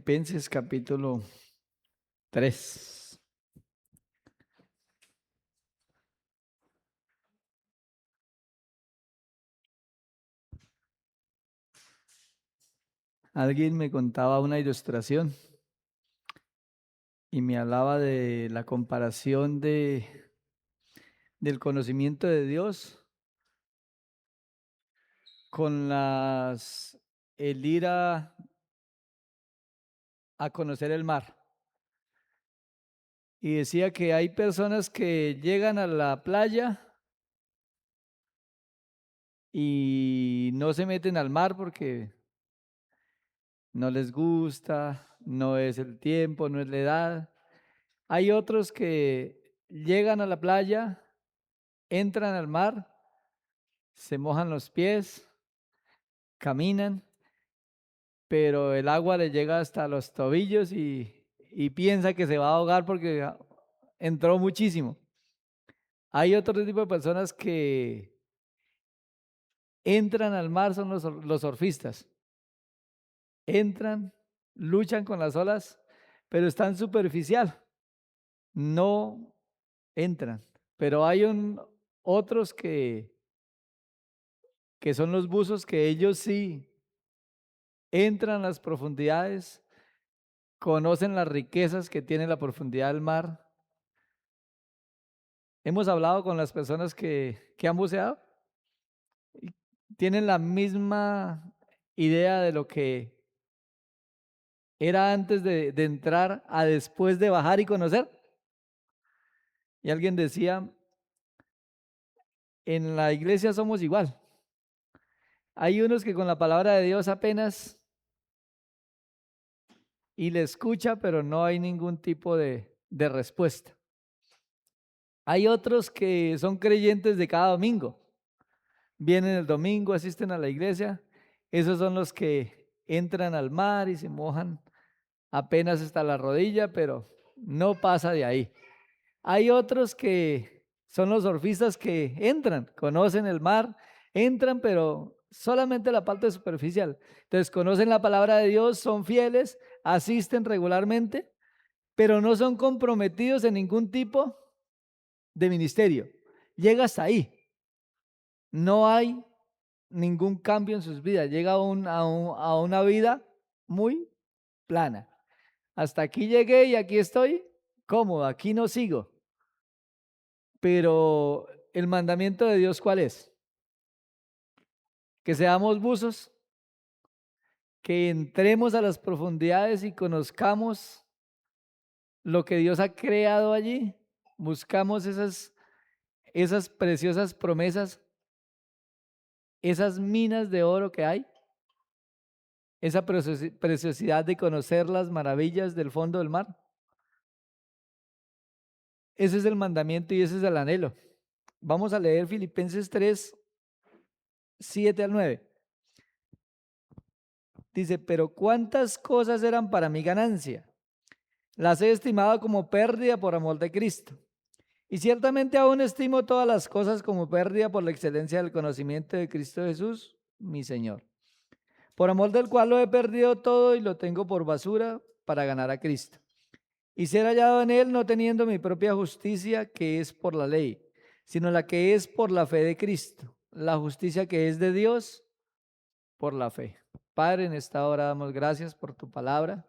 Filipenses capítulo 3. Alguien me contaba una ilustración y me hablaba de la comparación del conocimiento de Dios con el ir a conocer el mar. Y decía que hay personas que llegan a la playa y no se meten al mar porque no les gusta, no es el tiempo, no es la edad. Hay otros que llegan a la playa, entran al mar, se mojan los pies, caminan, pero el agua le llega hasta los tobillos y piensa que se va a ahogar porque entró muchísimo. Hay otro tipo de personas que entran al mar, son los surfistas. Entran, luchan con las olas, pero están superficial, no entran. Pero hay otros que son los buzos, que ellos sí entran a las profundidades, conocen las riquezas que tiene la profundidad del mar. Hemos hablado con las personas que han buceado y tienen la misma idea de lo que era antes de entrar a después de bajar y conocer. Y alguien decía, en la iglesia somos igual. Hay unos que con la palabra de Dios apenas y le escucha, pero no hay ningún tipo de respuesta. Hay otros que son creyentes de cada domingo. Vienen el domingo, asisten a la iglesia. Esos son los que entran al mar y se mojan apenas hasta la rodilla, pero no pasa de ahí. Hay otros que son los surfistas que entran, conocen el mar, entran, pero solamente la parte superficial. Entonces conocen la palabra de Dios, son fieles, asisten regularmente, pero no son comprometidos en ningún tipo de ministerio. Llega hasta ahí. No hay ningún cambio en sus vidas. Llega a una vida muy plana. Hasta aquí llegué y aquí estoy cómodo, aquí no sigo. Pero el mandamiento de Dios, ¿cuál es? Que seamos buzos, que entremos a las profundidades y conozcamos lo que Dios ha creado allí. Buscamos esas preciosas promesas, esas minas de oro que hay, esa preciosidad de conocer las maravillas del fondo del mar. Ese es el mandamiento y ese es el anhelo. Vamos a leer Filipenses 3, 7 al 9. Dice, pero cuántas cosas eran para mi ganancia. Las he estimado como pérdida por amor de Cristo. Y ciertamente aún estimo todas las cosas como pérdida por la excelencia del conocimiento de Cristo Jesús, mi Señor. Por amor del cual lo he perdido todo y lo tengo por basura para ganar a Cristo. Y ser hallado en él no teniendo mi propia justicia que es por la ley, sino la que es por la fe de Cristo. La justicia que es de Dios por la fe. Padre, en esta hora damos gracias por tu palabra.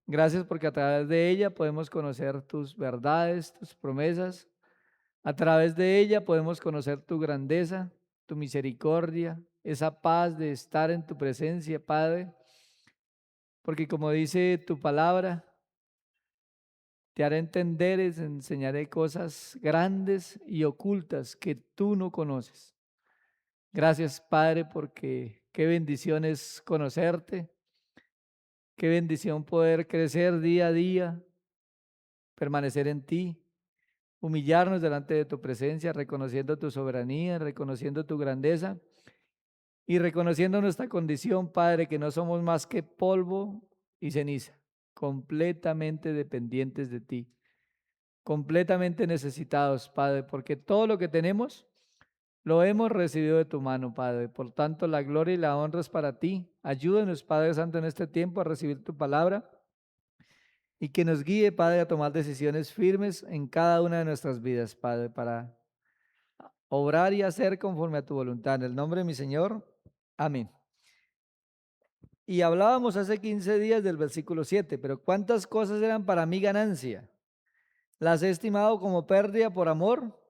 Gracias porque a través de ella podemos conocer tus verdades, tus promesas. A través de ella podemos conocer tu grandeza, tu misericordia, esa paz de estar en tu presencia, Padre. Porque como dice tu palabra, te haré entender y te enseñaré cosas grandes y ocultas que tú no conoces. Gracias, Padre, porque qué bendición es conocerte. Qué bendición poder crecer día a día, permanecer en ti, humillarnos delante de tu presencia, reconociendo tu soberanía, reconociendo tu grandeza y reconociendo nuestra condición, Padre, que no somos más que polvo y ceniza, completamente dependientes de ti, completamente necesitados, Padre, porque todo lo que tenemos lo hemos recibido de tu mano, Padre. Por tanto, la gloria y la honra es para ti. Ayúdanos, Padre Santo, en este tiempo a recibir tu palabra y que nos guíe, Padre, a tomar decisiones firmes en cada una de nuestras vidas, Padre, para obrar y hacer conforme a tu voluntad. En el nombre de mi Señor, amén. Y hablábamos hace 15 días del versículo 7, pero ¿cuántas cosas eran para mí ganancia? Las he estimado como pérdida por amor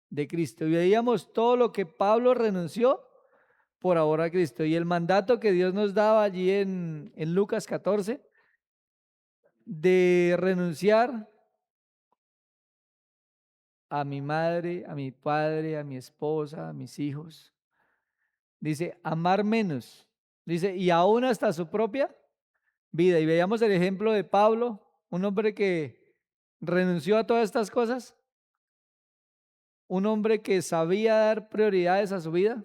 de Cristo. Y veíamos todo lo que Pablo renunció por amor a Cristo. Y el mandato que Dios nos daba allí en Lucas 14, de renunciar a mi madre, a mi padre, a mi esposa, a mis hijos. Dice, amar menos. Dice, y aún hasta su propia vida. Y veíamos el ejemplo de Pablo, un hombre que renunció a todas estas cosas, un hombre que sabía dar prioridades a su vida,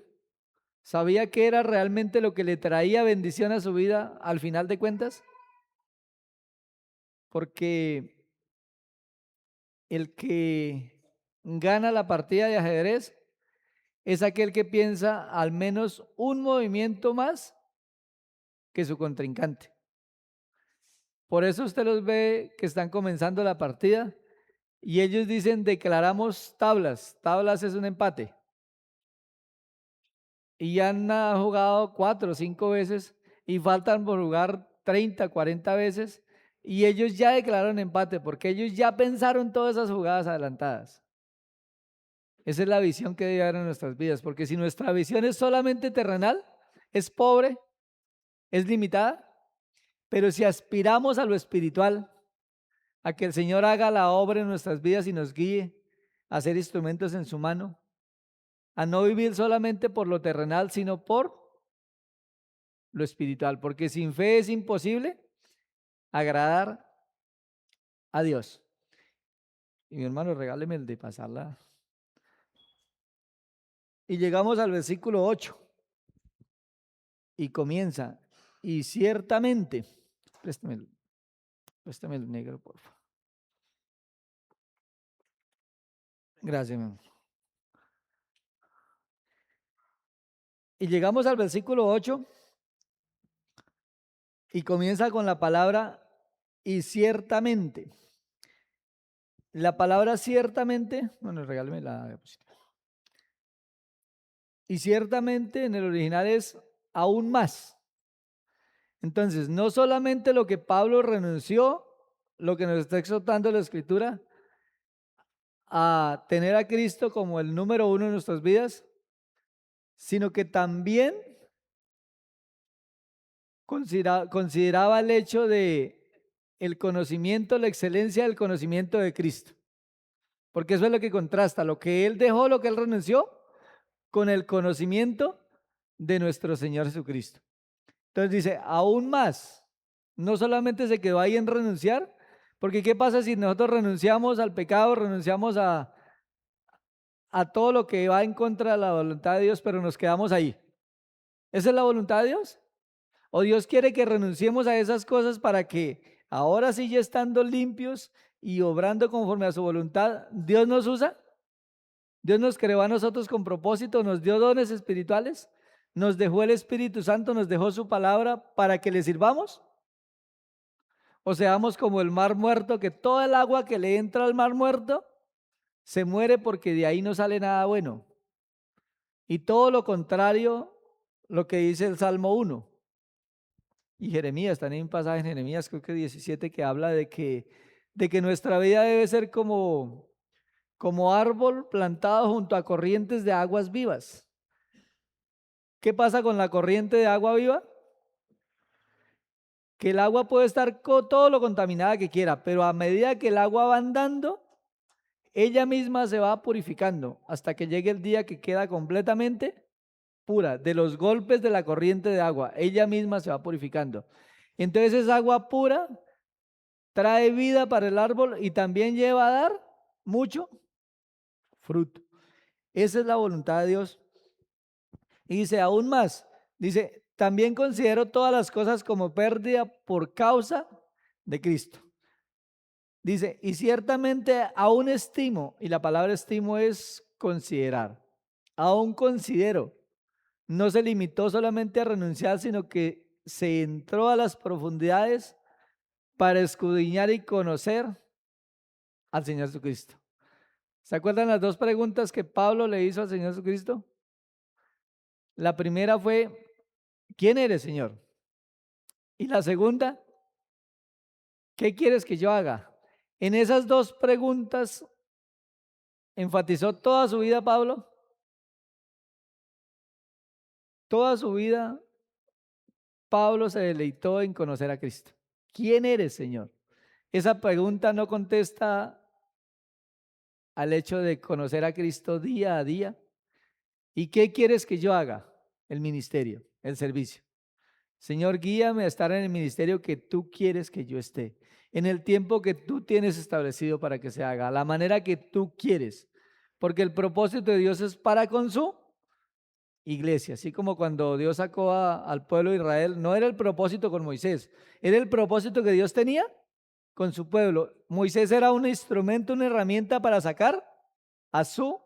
sabía qué era realmente lo que le traía bendición a su vida al final de cuentas, porque el que gana la partida de ajedrez es aquel que piensa al menos un movimiento más que su contrincante. Por eso usted los ve que están comenzando la partida y ellos dicen declaramos tablas. Tablas es un empate. Y ya han jugado 4 o 5 veces y faltan por jugar 30, 40 veces y ellos ya declararon empate porque ellos ya pensaron todas esas jugadas adelantadas. Esa es la visión que debe haber en nuestras vidas, porque si nuestra visión es solamente terrenal, es pobre, es limitada, pero si aspiramos a lo espiritual, a que el Señor haga la obra en nuestras vidas y nos guíe a ser instrumentos en su mano, a no vivir solamente por lo terrenal, sino por lo espiritual, porque sin fe es imposible agradar a Dios. Y mi hermano, regáleme el de pasarla. Y llegamos al versículo 8 y comienza, y ciertamente, préstame el negro, por favor. Gracias, mi amor. Y llegamos al versículo 8 y comienza con la palabra y ciertamente. La palabra ciertamente, bueno, regálame la diapositiva. Y ciertamente en el original es aún más. Entonces, no solamente lo que Pablo renunció, lo que nos está exhortando la Escritura, a tener a Cristo como el número uno en nuestras vidas, sino que también consideraba el hecho de el conocimiento, la excelencia del conocimiento de Cristo. Porque eso es lo que contrasta, lo que él dejó, lo que él renunció, con el conocimiento de nuestro Señor Jesucristo. Entonces dice, aún más, no solamente se quedó ahí en renunciar, porque ¿qué pasa si nosotros renunciamos al pecado, renunciamos a todo lo que va en contra de la voluntad de Dios, pero nos quedamos ahí? ¿Esa es la voluntad de Dios? ¿O Dios quiere que renunciemos a esas cosas para que ahora sí, ya estando limpios y obrando conforme a su voluntad, Dios nos usa? Dios nos creó a nosotros con propósito, nos dio dones espirituales, nos dejó el Espíritu Santo, nos dejó su palabra para que le sirvamos. O seamos como el mar muerto, que toda el agua que le entra al mar muerto se muere porque de ahí no sale nada bueno. Y todo lo contrario, lo que dice el Salmo 1 y Jeremías, también hay un pasaje en Jeremías, creo que 17, que habla de que nuestra vida debe ser como árbol plantado junto a corrientes de aguas vivas. ¿Qué pasa con la corriente de agua viva? Que el agua puede estar todo lo contaminada que quiera, pero a medida que el agua va andando, ella misma se va purificando hasta que llegue el día que queda completamente pura. De los golpes de la corriente de agua, ella misma se va purificando. Entonces esa agua pura trae vida para el árbol y también lleva a dar mucho fruto. Esa es la voluntad de Dios. Y dice aún más, dice, también considero todas las cosas como pérdida por causa de Cristo. Dice, y ciertamente aún estimo, y la palabra estimo es considerar. Aún considero, no se limitó solamente a renunciar, sino que se entró a las profundidades para escudriñar y conocer al Señor Jesucristo. ¿Se acuerdan las dos preguntas que Pablo le hizo al Señor Jesucristo? La primera fue, ¿quién eres, Señor? Y la segunda, ¿qué quieres que yo haga? En esas dos preguntas enfatizó toda su vida Pablo. Toda su vida Pablo se deleitó en conocer a Cristo. ¿Quién eres, Señor? Esa pregunta no contesta al hecho de conocer a Cristo día a día. ¿Y qué quieres que yo haga? El ministerio, el servicio. Señor, guíame a estar en el ministerio que tú quieres que yo esté, en el tiempo que tú tienes establecido para que se haga, a la manera que tú quieres, porque el propósito de Dios es para con su iglesia, así como cuando Dios sacó al pueblo de Israel, no era el propósito con Moisés, era el propósito que Dios tenía con su pueblo. Moisés era un instrumento, una herramienta para sacar a su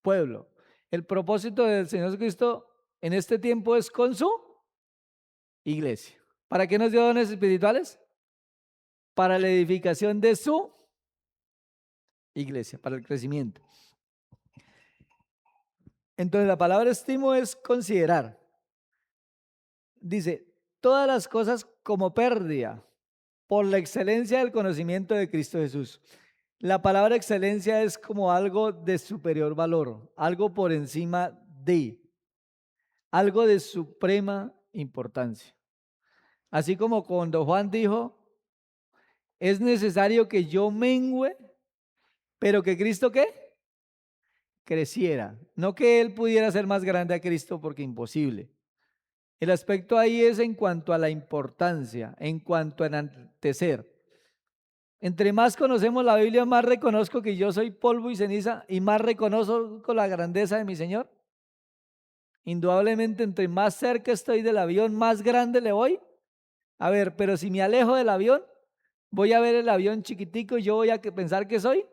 pueblo. El propósito del Señor Jesucristo en este tiempo es con su iglesia. ¿Para qué nos dio dones espirituales? Para la edificación de su iglesia, para el crecimiento. Entonces la palabra estimo es considerar. Dice, todas las cosas como pérdida por la excelencia del conocimiento de Cristo Jesús. La palabra excelencia es como algo de superior valor, algo por encima de, algo de suprema importancia. Así como cuando Juan dijo, es necesario que yo mengüe, pero que Cristo ¿qué? Creciera. No que él pudiera ser más grande a Cristo, porque imposible. El aspecto ahí es en cuanto a la importancia, en cuanto a enaltecer. Entre más conocemos la Biblia, más reconozco que yo soy polvo y ceniza y más reconozco la grandeza de mi Señor. Indudablemente, entre más cerca estoy del avión, más grande le voy. A ver, pero si me alejo del avión, voy a ver el avión chiquitico y yo voy a pensar que soy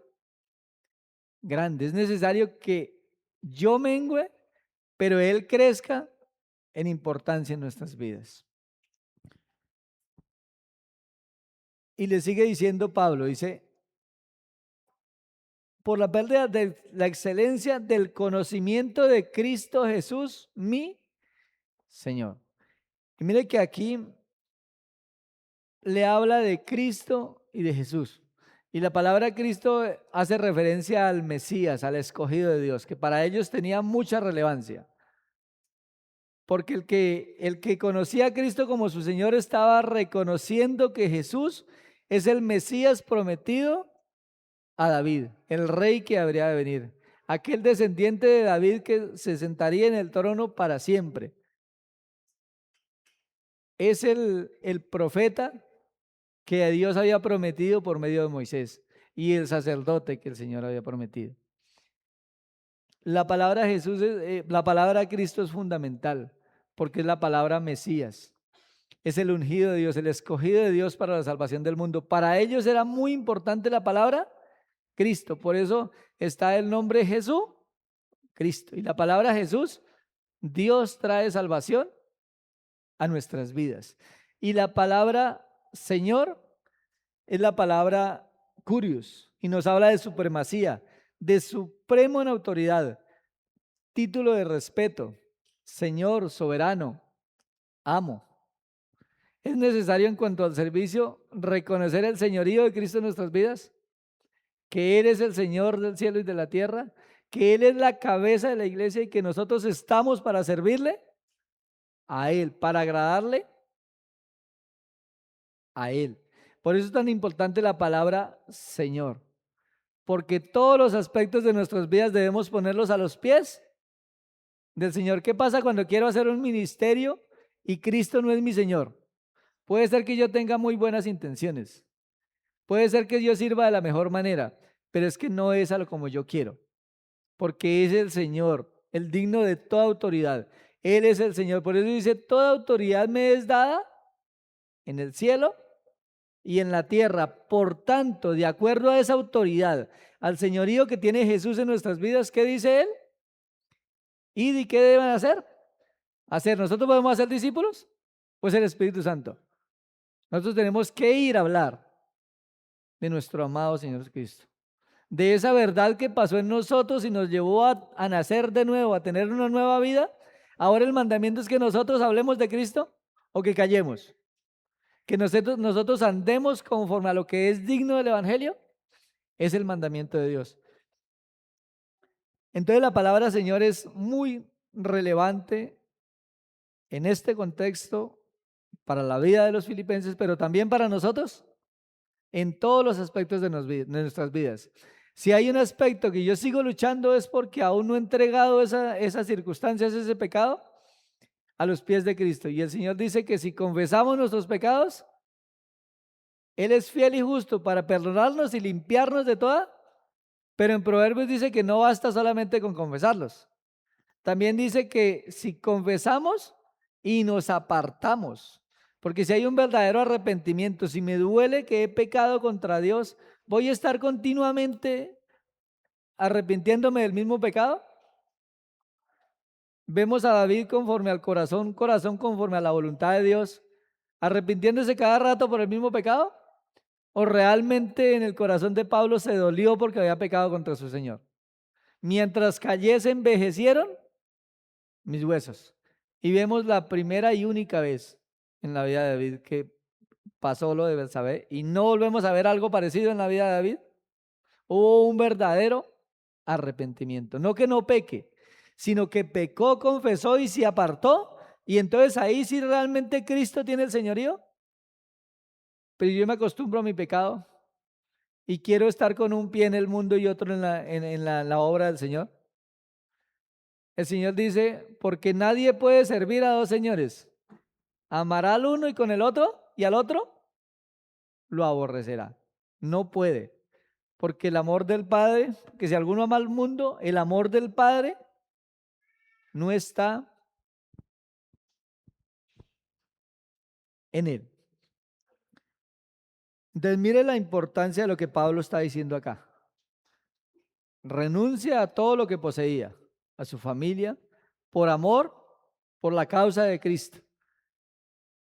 grande. Es necesario que yo mengüe, pero Él crezca en importancia en nuestras vidas. Y le sigue diciendo Pablo, dice, por la pérdida de la excelencia del conocimiento de Cristo Jesús, mi Señor. Y mire que aquí le habla de Cristo y de Jesús. Y la palabra Cristo hace referencia al Mesías, al escogido de Dios, que para ellos tenía mucha relevancia. Porque el que conocía a Cristo como su Señor estaba reconociendo que Jesús es el Mesías prometido a David, el rey que habría de venir, aquel descendiente de David que se sentaría en el trono para siempre. Es el profeta que Dios había prometido por medio de Moisés y el sacerdote que el Señor había prometido. La palabra Jesús, la palabra Cristo es fundamental porque es la palabra Mesías. Es el ungido de Dios, el escogido de Dios para la salvación del mundo. Para ellos era muy importante la palabra Cristo. Por eso está el nombre Jesús, Cristo. Y la palabra Jesús, Dios trae salvación a nuestras vidas. Y la palabra Señor es la palabra Curios y nos habla de supremacía, de supremo en autoridad, título de respeto, Señor, soberano, amo. ¿Es necesario en cuanto al servicio reconocer el señorío de Cristo en nuestras vidas? Que Él es el Señor del cielo y de la tierra, que Él es la cabeza de la iglesia y que nosotros estamos para servirle a Él, para agradarle a Él. Por eso es tan importante la palabra Señor, porque todos los aspectos de nuestras vidas debemos ponerlos a los pies del Señor. ¿Qué pasa cuando quiero hacer un ministerio y Cristo no es mi Señor? Puede ser que yo tenga muy buenas intenciones, puede ser que yo sirva de la mejor manera, pero es que no es a lo como yo quiero, porque es el Señor, el digno de toda autoridad. Él es el Señor. Por eso dice, toda autoridad me es dada en el cielo y en la tierra. Por tanto, de acuerdo a esa autoridad, al señorío que tiene Jesús en nuestras vidas, ¿qué dice Él? ¿Y qué deben hacer? Hacer. ¿Nosotros podemos hacer discípulos? Pues el Espíritu Santo. Nosotros tenemos que ir a hablar de nuestro amado Señor Cristo, de esa verdad que pasó en nosotros y nos llevó a nacer de nuevo, a tener una nueva vida. Ahora el mandamiento es que nosotros hablemos de Cristo o que callemos, que nosotros andemos conforme a lo que es digno del Evangelio, es el mandamiento de Dios. Entonces la palabra Señor es muy relevante en este contexto para la vida de los filipenses, pero también para nosotros en todos los aspectos de nuestras vidas. Si hay un aspecto que yo sigo luchando es porque aún no he entregado esas circunstancias, ese pecado, a los pies de Cristo. Y el Señor dice que si confesamos nuestros pecados, Él es fiel y justo para perdonarnos y limpiarnos de toda. Pero en Proverbios dice que no basta solamente con confesarlos. También dice que si confesamos y nos apartamos, porque si hay un verdadero arrepentimiento, si me duele que he pecado contra Dios, ¿voy a estar continuamente arrepintiéndome del mismo pecado? Vemos a David conforme al corazón conforme a la voluntad de Dios, arrepintiéndose cada rato por el mismo pecado. ¿O realmente en el corazón de Pablo se dolió porque había pecado contra su Señor? Mientras cayese, envejecieron mis huesos. Y vemos la primera y única vez en la vida de David que pasó lo de Betsabé, y no volvemos a ver algo parecido en la vida de David. Hubo un verdadero arrepentimiento, no que no peque, sino que pecó, confesó y se apartó, y entonces ahí sí realmente Cristo tiene el señorío. Pero yo me acostumbro a mi pecado y quiero estar con un pie en el mundo y otro en la obra del Señor. El Señor dice, porque nadie puede servir a dos señores. Amará al uno y con el otro, y al otro lo aborrecerá. No puede, porque el amor del Padre, que si alguno ama al mundo, el amor del Padre no está en él. Entonces mire la importancia de lo que Pablo está diciendo acá. Renuncia a todo lo que poseía, a su familia, por amor, por la causa de Cristo.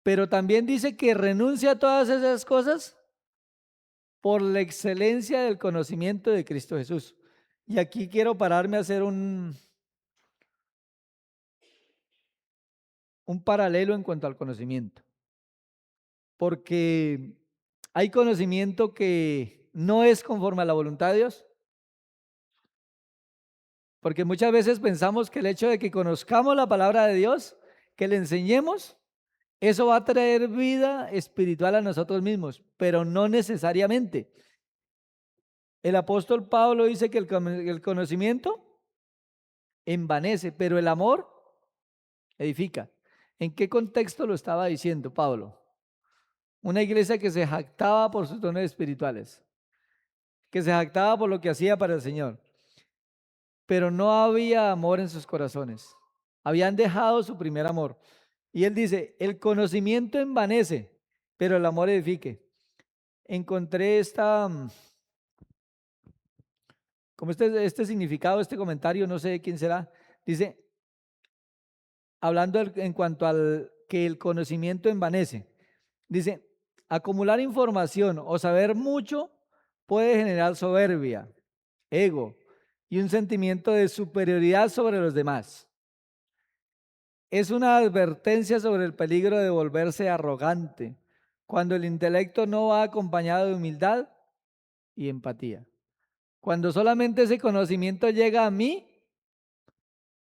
Pero también dice que renuncia a todas esas cosas por la excelencia del conocimiento de Cristo Jesús. Y aquí quiero pararme a hacer un paralelo en cuanto al conocimiento. Porque hay conocimiento que no es conforme a la voluntad de Dios. Porque muchas veces pensamos que el hecho de que conozcamos la palabra de Dios, que le enseñemos, eso va a traer vida espiritual a nosotros mismos, pero no necesariamente. El apóstol Pablo dice que el conocimiento envanece, pero el amor edifica. ¿En qué contexto lo estaba diciendo Pablo? Una iglesia que se jactaba por sus dones espirituales, que se jactaba por lo que hacía para el Señor, pero no había amor en sus corazones. Habían dejado su primer amor. Y él dice, el conocimiento envanece, pero el amor edifique. Encontré como este significado, este comentario, no sé de quién será. Dice, hablando en cuanto al que el conocimiento envanece. Dice, acumular información o saber mucho puede generar soberbia, ego y un sentimiento de superioridad sobre los demás. Es una advertencia sobre el peligro de volverse arrogante cuando el intelecto no va acompañado de humildad y empatía. Cuando solamente ese conocimiento llega a mi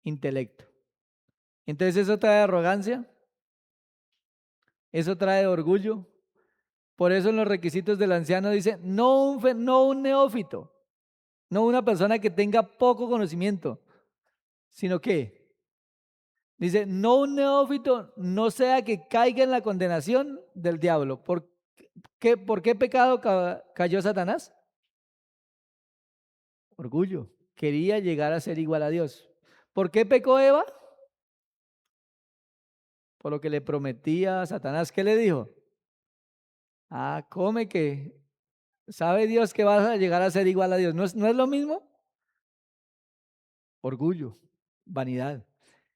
intelecto. Entonces eso trae arrogancia, eso trae orgullo. Por eso en los requisitos del anciano dice, no un neófito, no una persona que tenga poco conocimiento, sino que, dice, no un neófito, no sea que caiga en la condenación del diablo. ¿Por qué pecado cayó Satanás? Orgullo. Quería llegar a ser igual a Dios. ¿Por qué pecó Eva? Por lo que le prometía a Satanás. ¿Qué le dijo? Ah, come que sabe Dios que vas a llegar a ser igual a Dios. ¿No es lo mismo? Orgullo. vanidad.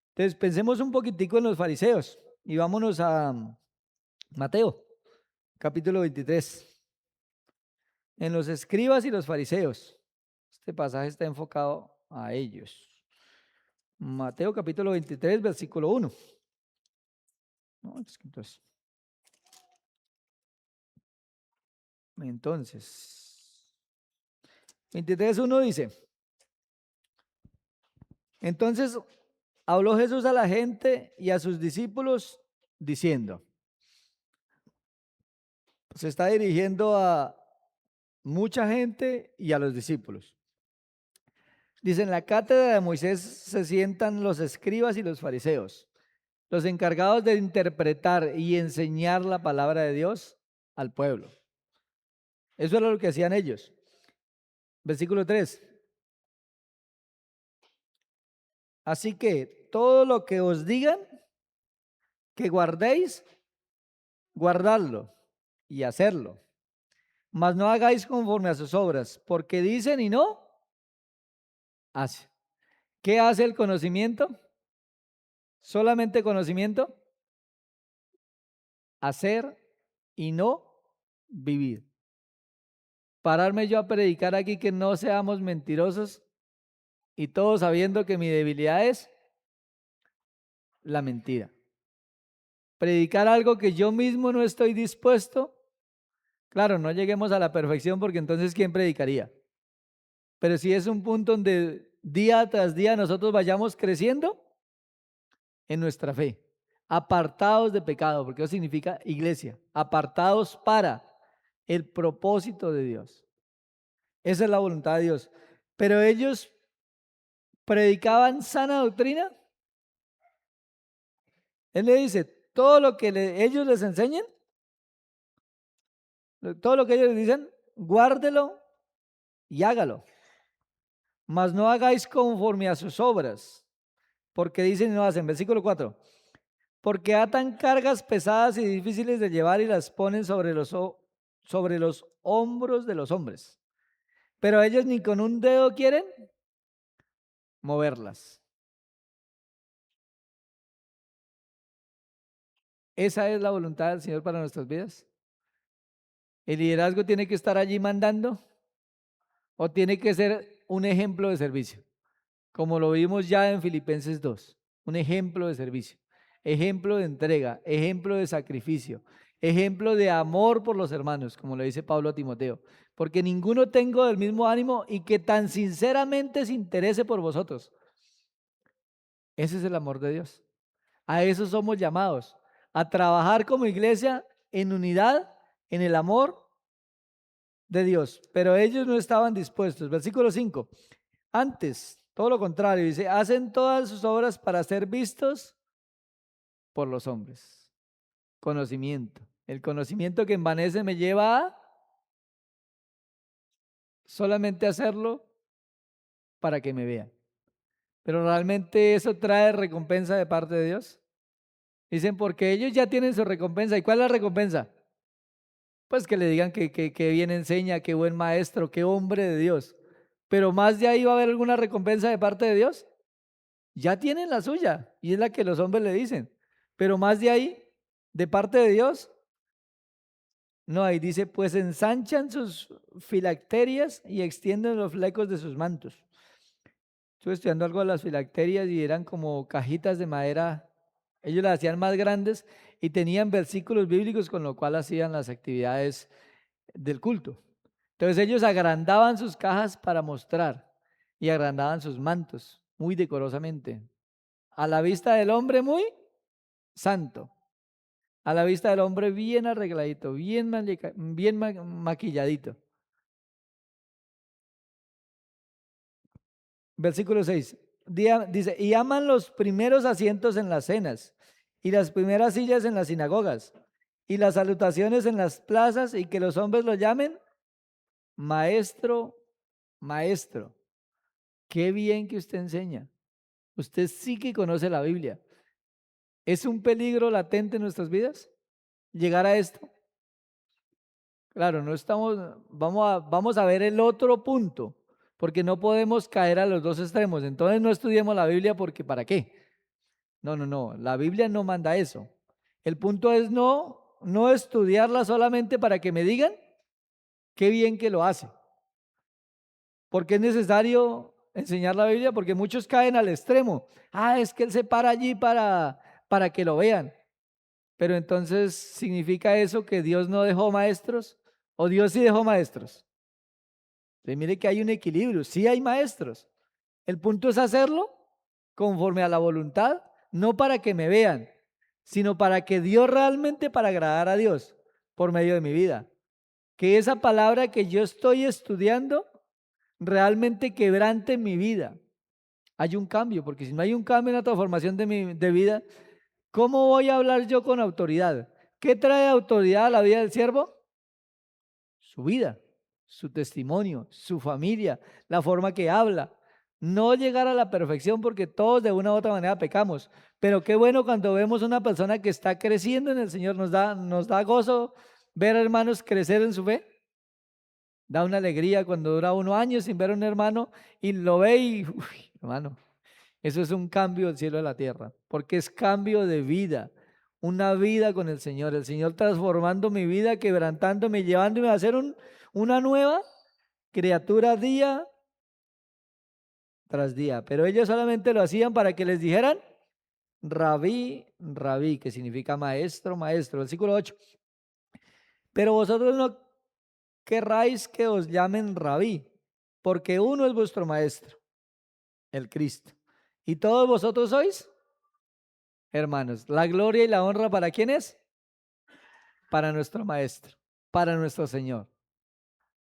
Entonces pensemos un poquitico en los fariseos y vámonos a Mateo, capítulo 23. En los escribas y los fariseos. Este pasaje está enfocado a ellos. Mateo capítulo 23, versículo 1. No, entonces, 23:1 dice, entonces habló Jesús a la gente y a sus discípulos diciendo, se está dirigiendo a mucha gente y a los discípulos. Dice, en la cátedra de Moisés se sientan los escribas y los fariseos, los encargados de interpretar y enseñar la palabra de Dios al pueblo. Eso era lo que hacían ellos. Versículo 3. Así que todo lo que os digan que guardéis, guardadlo y hacerlo. Mas no hagáis conforme a sus obras, porque dicen y no hacen. ¿Qué hace el conocimiento? ¿Solamente conocimiento? Hacer y no vivir. Pararme yo a predicar aquí que no seamos mentirosos y todos sabiendo que mi debilidad es la mentira. Predicar algo que yo mismo no estoy dispuesto. Claro, no lleguemos a la perfección porque entonces ¿quién predicaría? Pero si es un punto donde día tras día nosotros vayamos creciendo en nuestra fe, apartados de pecado, porque eso significa iglesia, apartados para el propósito de Dios. Esa es la voluntad de Dios. Pero ellos predicaban sana doctrina. Él le dice, todo lo que ellos les enseñen, todo lo que ellos les dicen, guárdelo y hágalo. Mas no hagáis conforme a sus obras, porque dicen y no hacen. Versículo 4. Porque atan cargas pesadas y difíciles de llevar y las ponen sobre los hombros de los hombres. Pero ellos ni con un dedo quieren moverlas. Esa es la voluntad del Señor para nuestras vidas. El liderazgo tiene que estar allí mandando o tiene que ser un ejemplo de servicio, como lo vimos ya en Filipenses 2, un ejemplo de servicio, ejemplo de entrega, ejemplo de sacrificio, ejemplo de amor por los hermanos, como le dice Pablo a Timoteo, porque ninguno tengo del mismo ánimo y que tan sinceramente se interese por vosotros. Ese es el amor de Dios. A eso somos llamados, a trabajar como iglesia en unidad, en el amor de Dios, pero ellos no estaban dispuestos. Versículo 5. Antes, todo lo contrario, dice, hacen todas sus obras para ser vistos por los hombres. Conocimiento. El conocimiento que envanece me lleva a solamente hacerlo para que me vean. Pero realmente eso trae recompensa de parte de Dios. Dicen, porque ellos ya tienen su recompensa. ¿Y cuál es la recompensa? Pues que le digan que bien enseña, que buen maestro, que hombre de Dios. Pero más de ahí va a haber alguna recompensa de parte de Dios. Ya tienen la suya y es la que los hombres le dicen. Pero más de ahí, de parte de Dios, no hay. Dice, pues ensanchan sus filacterias y extienden los flecos de sus mantos. Estuve estudiando algo de las filacterias y eran como cajitas de madera. Ellos las hacían más grandes y tenían versículos bíblicos con lo cual hacían las actividades del culto. Entonces ellos agrandaban sus cajas para mostrar y agrandaban sus mantos muy decorosamente. A la vista del hombre muy santo. A la vista del hombre bien arregladito, bien maquilladito. Versículo 6. Dice, y aman los primeros asientos en las cenas y las primeras sillas en las sinagogas y las salutaciones en las plazas y que los hombres lo llamen maestro, maestro. Qué bien que usted enseña. Usted sí que conoce la Biblia. ¿Es un peligro latente en nuestras vidas llegar a esto? Claro, no estamos, vamos a ver el otro punto. porque no podemos caer a los dos extremos. Entonces no estudiemos la Biblia porque ¿para qué? No, no, no, la Biblia no manda eso. El punto es no estudiarla solamente para que me digan qué bien que lo hace. Porque es necesario enseñar la Biblia, porque muchos caen al extremo. Es que él se para allí para que lo vean. Pero entonces, ¿significa eso que Dios no dejó maestros? ¿O Dios sí dejó maestros? Entonces, mire que hay un equilibrio, sí hay maestros. El punto es hacerlo conforme a la voluntad, no para que me vean, sino para que Dios realmente, para agradar a Dios por medio de mi vida. Que esa palabra que yo estoy estudiando realmente quebrante mi vida. Hay un cambio, porque si no hay un cambio, una transformación de vida, ¿cómo voy a hablar yo con autoridad? ¿Qué trae autoridad a la vida del siervo? Su vida, su testimonio, su familia, la forma que habla. No llegar a la perfección porque todos de una u otra manera pecamos. Pero qué bueno cuando vemos una persona que está creciendo en el Señor. Nos da gozo ver hermanos crecer en su fe. Da una alegría cuando dura 1 año sin ver a un hermano y lo ve y, hermano, eso es un cambio del cielo a la tierra, porque es cambio de vida, una vida con el Señor transformando mi vida, quebrantándome, llevándome a ser una nueva criatura día tras día. Pero ellos solamente lo hacían para que les dijeran, rabí, rabí, que significa maestro, maestro. Versículo 8. Pero vosotros no querráis que os llamen rabí, porque uno es vuestro maestro, el Cristo. Y todos vosotros sois hermanos. La gloria y la honra, ¿para quién es? Para nuestro maestro, para nuestro Señor,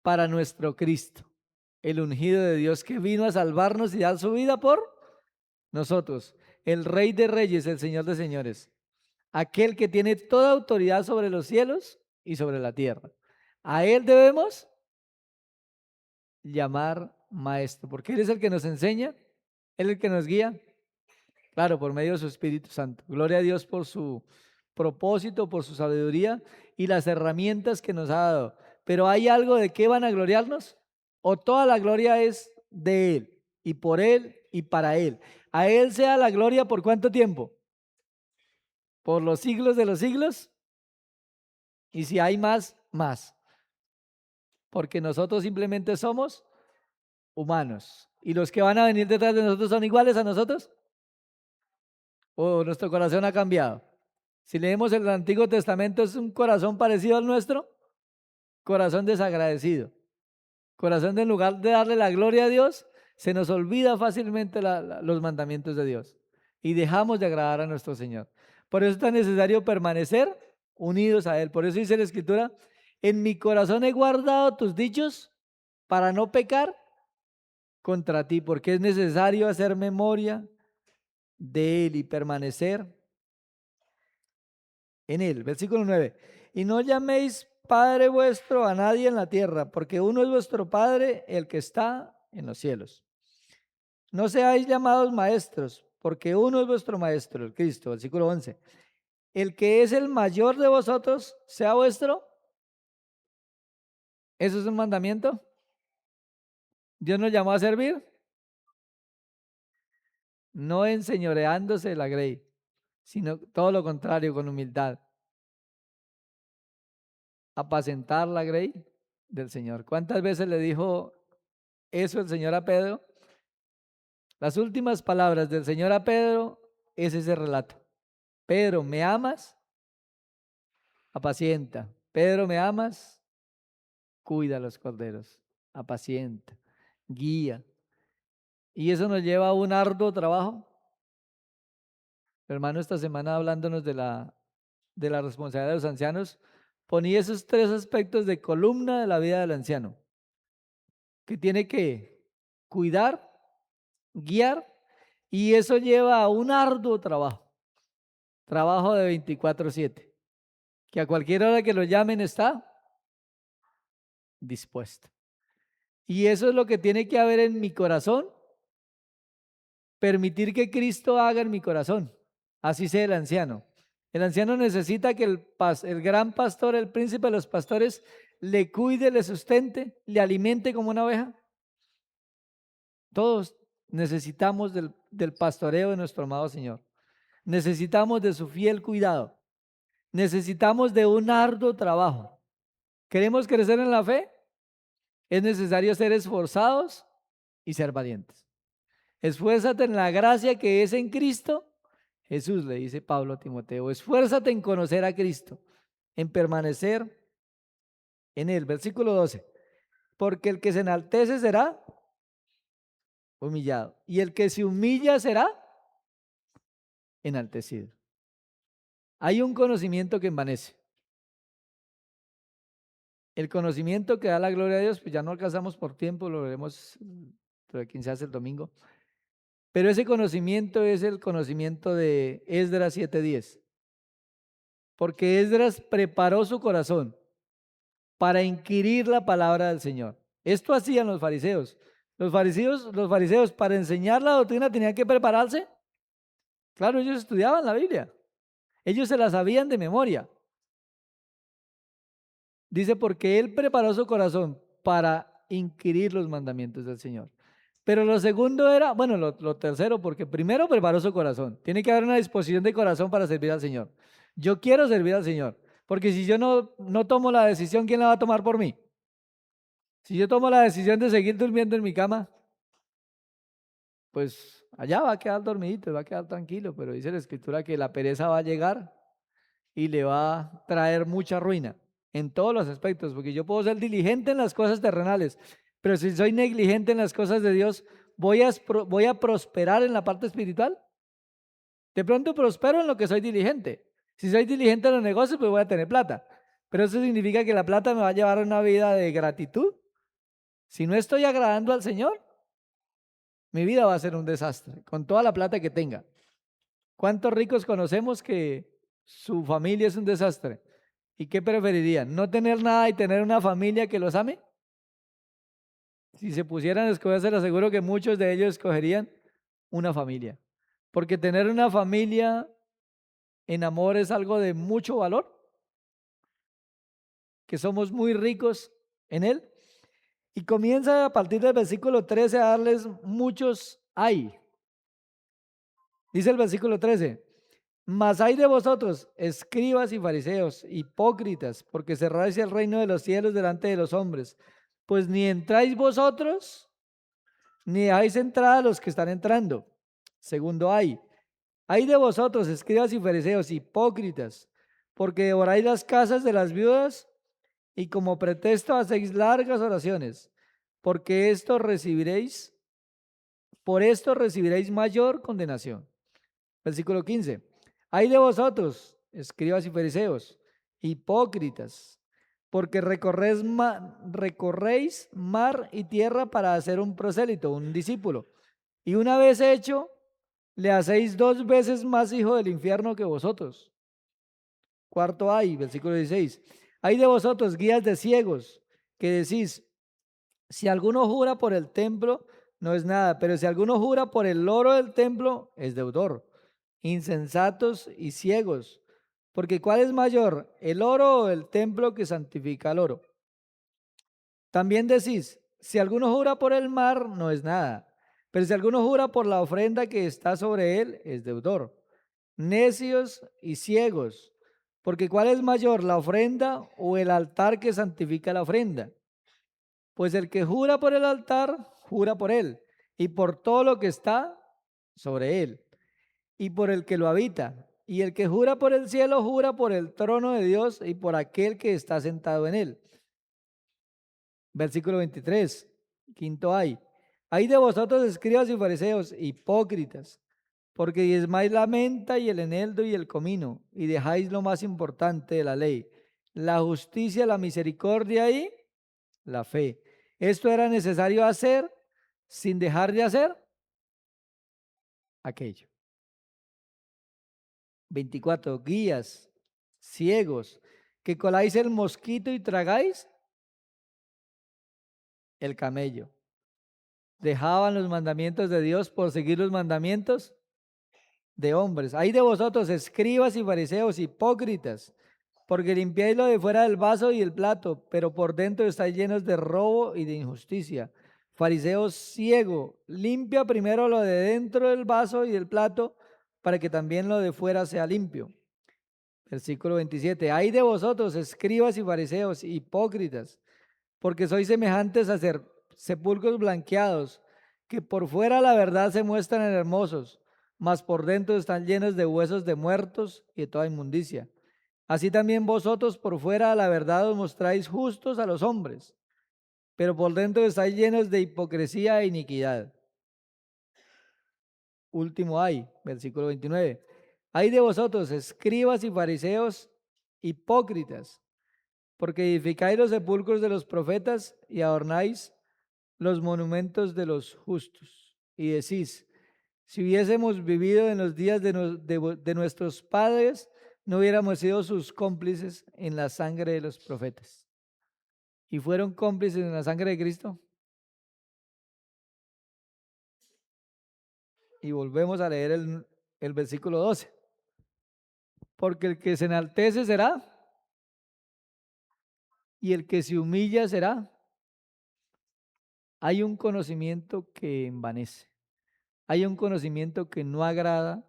para nuestro Cristo, el ungido de Dios que vino a salvarnos y dar su vida por nosotros, el Rey de Reyes, el Señor de Señores, aquel que tiene toda autoridad sobre los cielos y sobre la tierra. A Él debemos llamar maestro, porque Él es el que nos enseña, Él es el que nos guía, claro, por medio de su Espíritu Santo. Gloria a Dios por su propósito, por su sabiduría y las herramientas que nos ha dado. Pero ¿hay algo de qué van a gloriarnos? ¿O toda la gloria es de Él y por Él y para Él? A Él sea la gloria ¿por cuánto tiempo? Por los siglos de los siglos. Y si hay más, más. Porque nosotros simplemente somos humanos. ¿Y los que van a venir detrás de nosotros son iguales a nosotros? ¿O nuestro corazón ha cambiado? Si leemos el Antiguo Testamento, ¿es un corazón parecido al nuestro? Corazón desagradecido. Corazón de en lugar de darle la gloria a Dios, se nos olvida fácilmente los mandamientos de Dios y dejamos de agradar a nuestro Señor. Por eso es tan necesario permanecer unidos a Él. Por eso dice la Escritura, en mi corazón he guardado tus dichos para no pecar contra ti, porque es necesario hacer memoria de Él y permanecer en Él. Versículo 9. Y no llaméis Padre vuestro a nadie en la tierra, porque uno es vuestro Padre, el que está en los cielos. No seáis llamados maestros, porque uno es vuestro Maestro, el Cristo. Versículo 11. El que es el mayor de vosotros, sea vuestro. ¿Eso es un mandamiento? ¿Dios nos llamó a servir? No enseñoreándose la grey, sino todo lo contrario, con humildad. Apacentar la grey del Señor. ¿Cuántas veces le dijo eso el Señor a Pedro? Las últimas palabras del Señor a Pedro es ese relato. Pedro, ¿me amas? Apacienta. Pedro, ¿me amas? Cuida los corderos. Apacienta. Guía. Y eso nos lleva a un arduo trabajo. Hermano, esta semana hablándonos de la responsabilidad de los ancianos, ponía esos 3 aspectos de columna de la vida del anciano, que tiene que cuidar, guiar, y eso lleva a un arduo trabajo de 24/7, que a cualquier hora que lo llamen está dispuesto. Y eso es lo que tiene que haber en mi corazón, permitir que Cristo haga en mi corazón, así sea el anciano. El anciano necesita que el gran pastor, el príncipe de los pastores, le cuide, le sustente, le alimente como una oveja. Todos necesitamos del pastoreo de nuestro amado Señor. Necesitamos de su fiel cuidado. Necesitamos de un arduo trabajo. ¿Queremos crecer en la fe? Es necesario ser esforzados y ser valientes. Esfuérzate en la gracia que es en Cristo Jesús, le dice Pablo a Timoteo. Esfuérzate en conocer a Cristo, en permanecer en él. Versículo 12. Porque el que se enaltece será humillado, y el que se humilla será enaltecido. Hay un conocimiento que envanece. El conocimiento que da la gloria a Dios, pues ya no alcanzamos por tiempo, lo veremos dentro de 15 hace el domingo. Pero ese conocimiento es el conocimiento de Esdras 7:10. Porque Esdras preparó su corazón para inquirir la palabra del Señor. Esto hacían los fariseos. Los fariseos para enseñar la doctrina tenían que prepararse. Claro, ellos estudiaban la Biblia. Ellos se la sabían de memoria. Dice, porque él preparó su corazón para inquirir los mandamientos del Señor. Pero lo segundo era, bueno, lo tercero, porque primero preparó su corazón. Tiene que haber una disposición de corazón para servir al Señor. Yo quiero servir al Señor, porque si yo no tomo la decisión, ¿quién la va a tomar por mí? Si yo tomo la decisión de seguir durmiendo en mi cama, pues allá va a quedar dormidito, va a quedar tranquilo, pero dice la Escritura que la pereza va a llegar y le va a traer mucha ruina en todos los aspectos, porque yo puedo ser diligente en las cosas terrenales, pero si soy negligente en las cosas de Dios, ¿voy a prosperar en la parte espiritual? De pronto prospero en lo que soy diligente. Si soy diligente en los negocios, pues voy a tener plata. Pero eso significa que la plata me va a llevar a una vida de gratitud. Si no estoy agradando al Señor, mi vida va a ser un desastre, con toda la plata que tenga. ¿Cuántos ricos conocemos que su familia es un desastre? ¿Y qué preferirían? ¿No tener nada y tener una familia que los ame? Si se pusieran a escoger, se les aseguro que muchos de ellos escogerían una familia. Porque tener una familia en amor es algo de mucho valor, que somos muy ricos en él. Y comienza a partir del versículo 13 a darles muchos ay. Dice el versículo 13. Mas hay de vosotros, escribas y fariseos, hipócritas, porque cerráis el reino de los cielos delante de los hombres. Pues ni entráis vosotros, ni dejáis entrar a los que están entrando. Segundo hay de vosotros, escribas y fariseos, hipócritas, porque devoráis las casas de las viudas y como pretexto hacéis largas oraciones, porque por esto recibiréis mayor condenación. Versículo 15. Hay de vosotros, escribas y fariseos, hipócritas, porque recorréis mar y tierra para hacer un prosélito, un discípulo. Y una vez hecho, le hacéis 2 veces más hijo del infierno que vosotros. Cuarto versículo 16. Hay de vosotros, guías de ciegos, que decís, si alguno jura por el templo, no es nada, pero si alguno jura por el oro del templo, es deudor. Insensatos y ciegos, porque ¿cuál es mayor, el oro o el templo que santifica el oro? También decís, si alguno jura por el mar, no es nada, pero si alguno jura por la ofrenda que está sobre él, es deudor. Necios y ciegos, porque ¿cuál es mayor, la ofrenda o el altar que santifica la ofrenda? Pues el que jura por el altar, jura por él, y por todo lo que está sobre él, y por el que lo habita. Y el que jura por el cielo, jura por el trono de Dios y por aquel que está sentado en él. Versículo 23, quinto hay de vosotros, escribas y fariseos, hipócritas, porque diezmáis la menta y el eneldo y el comino, y dejáis lo más importante de la ley, la justicia, la misericordia y la fe. Esto era necesario hacer sin dejar de hacer aquello. 24, guías, ciegos, que coláis el mosquito y tragáis el camello. Dejaban los mandamientos de Dios por seguir los mandamientos de hombres. Hay de vosotros, escribas y fariseos, hipócritas, porque limpiáis lo de fuera del vaso y el plato, pero por dentro estáis llenos de robo y de injusticia. Fariseo ciego, limpia primero lo de dentro del vaso y del plato para que también lo de fuera sea limpio. Versículo 27. Ay de vosotros, escribas y fariseos, hipócritas, porque sois semejantes a sepulcros blanqueados, que por fuera la verdad se muestran hermosos, mas por dentro están llenos de huesos de muertos y de toda inmundicia. Así también vosotros por fuera la verdad os mostráis justos a los hombres, pero por dentro estáis llenos de hipocresía e iniquidad. Último ay, versículo 29. Ay de vosotros, escribas y fariseos, hipócritas, porque edificáis los sepulcros de los profetas y adornáis los monumentos de los justos. Y decís, si hubiésemos vivido en los días de nuestros padres, no hubiéramos sido sus cómplices en la sangre de los profetas. ¿Y fueron cómplices en la sangre de Cristo? Y volvemos a leer el versículo 12. Porque el que se enaltece será, y el que se humilla será. Hay un conocimiento que envanece. Hay un conocimiento que no agrada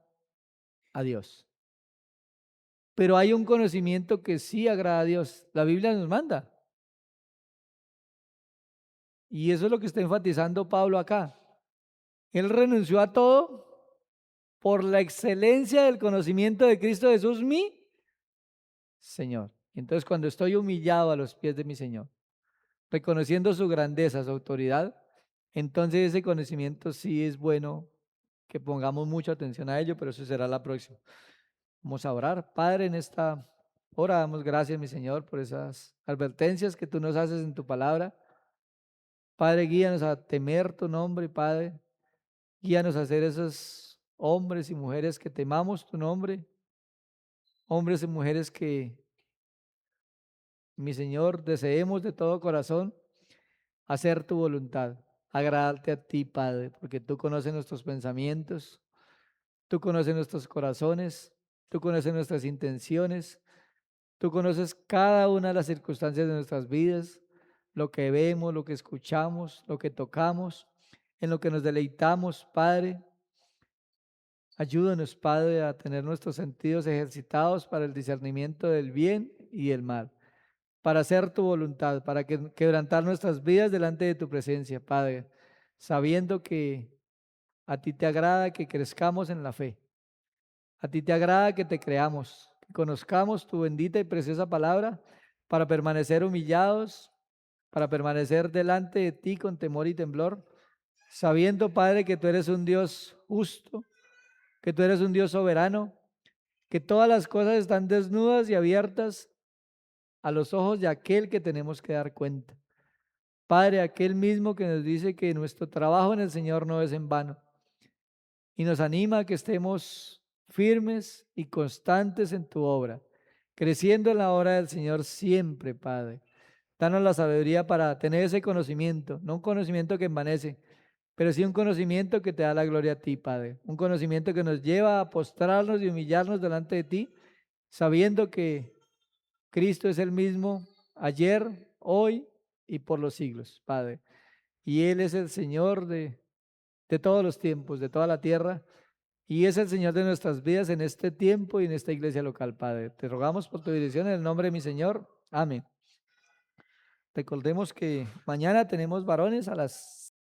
a Dios. Pero hay un conocimiento que sí agrada a Dios. La Biblia nos manda. Y eso es lo que está enfatizando Pablo acá. Él renunció a todo por la excelencia del conocimiento de Cristo Jesús, mi Señor. Entonces, cuando estoy humillado a los pies de mi Señor, reconociendo su grandeza, su autoridad, entonces ese conocimiento sí es bueno que pongamos mucha atención a ello, pero eso será la próxima. Vamos a orar. Padre, en esta hora damos gracias, mi Señor, por esas advertencias que tú nos haces en tu palabra. Padre, guíanos a temer tu nombre, Padre. Guíanos a ser esos hombres y mujeres que temamos tu nombre. Hombres y mujeres que, mi Señor, deseemos de todo corazón hacer tu voluntad, agradarte a ti, Padre, porque tú conoces nuestros pensamientos, tú conoces nuestros corazones, tú conoces nuestras intenciones, tú conoces cada una de las circunstancias de nuestras vidas, lo que vemos, lo que escuchamos, lo que tocamos, en lo que nos deleitamos, Padre. Ayúdanos, Padre, a tener nuestros sentidos ejercitados para el discernimiento del bien y el mal, para hacer tu voluntad, para quebrantar nuestras vidas delante de tu presencia, Padre, sabiendo que a ti te agrada que crezcamos en la fe, a ti te agrada que te creamos, que conozcamos tu bendita y preciosa palabra para permanecer humillados, para permanecer delante de ti con temor y temblor, sabiendo, Padre, que tú eres un Dios justo, que tú eres un Dios soberano, que todas las cosas están desnudas y abiertas a los ojos de aquel que tenemos que dar cuenta. Padre, aquel mismo que nos dice que nuestro trabajo en el Señor no es en vano y nos anima a que estemos firmes y constantes en tu obra, creciendo en la obra del Señor siempre, Padre. Danos la sabiduría para tener ese conocimiento, no un conocimiento que envanece, pero sí un conocimiento que te da la gloria a ti, Padre. Un conocimiento que nos lleva a postrarnos y humillarnos delante de ti, sabiendo que Cristo es el mismo ayer, hoy y por los siglos, Padre. Y Él es el Señor de todos los tiempos, de toda la tierra. Y es el Señor de nuestras vidas en este tiempo y en esta iglesia local, Padre. Te rogamos por tu dirección en el nombre de mi Señor. Amén. Recordemos que mañana tenemos varones a las